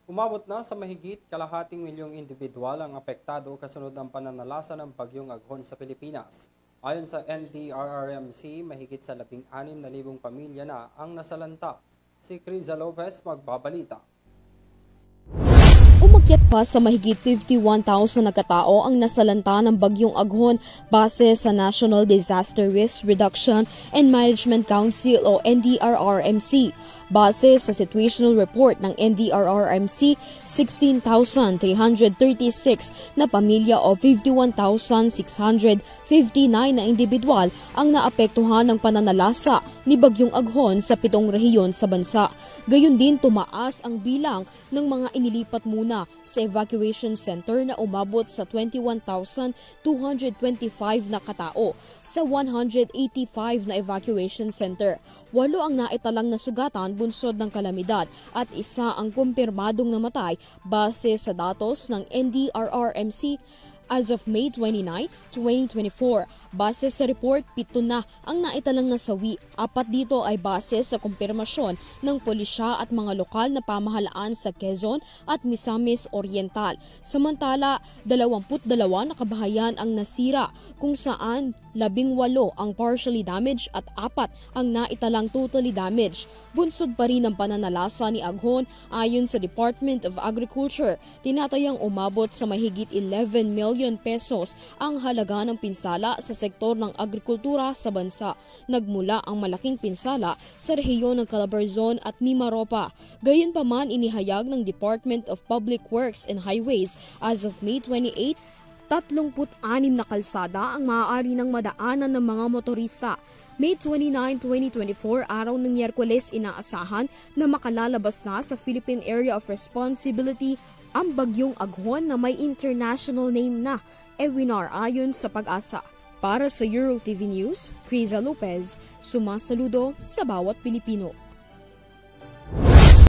Umabot na sa mahigit kalahating milyong individual ang apektado kasunod ng pananalasa ng bagyong Aghon sa Pilipinas. Ayon sa NDRRMC, mahigit sa 16,000 pamilya na ang nasalanta. Si Criza Lopez magbabalita. Umakyat pa sa mahigit 51,000 na katao ang nasalanta ng bagyong Aghon base sa National Disaster Risk Reduction and Management Council o NDRRMC. Base sa situational report ng NDRRMC, 16,336 na pamilya o 51,659 na individual ang naapektuhan ng pananalasa ni bagyong Aghon sa 7 rehiyon sa bansa. Gayon din tumaas ang bilang ng mga inilipat muna sa evacuation center na umabot sa 21,225 na katao sa 185 na evacuation center. 8 ang naitalang nasugatan bunsod ng kalamidad at 1 ang kumpirmadong namatay base sa datos ng NDRRMC. As of May 29, 2024, base sa report, 7 na ang naitalang nasawi. 4 dito ay base sa kumpirmasyon ng pulisya at mga lokal na pamahalaan sa Quezon at Misamis Oriental. Samantala, 22 na kabahayan ang nasira kung saan 18 ang partially damaged at 4 ang naitalang totally damaged. Bunsod pa rin ang pananalasa ni Aghon ayon sa Department of Agriculture. Tinatayang umabot sa mahigit 11 million pesos ang halaga ng pinsala sa sektor ng agrikultura sa bansa. Nagmula ang malaking pinsala sa rehiyon ng Calabarzon at Mimaropa. Gayunpaman inihayag ng Department of Public Works and Highways as of May 28, 36 na kalsada ang maaari ng madaanan ng mga motorista. May 29, 2024, araw ng Miyerkules, inaasahan na makalalabas na sa Philippine Area of Responsibility ang bagyong Aghon na may international name na Ewinar ayon sa Pag-asa. Para sa EuroTV News, Criza Lopez, sumasaludo sa bawat Pilipino.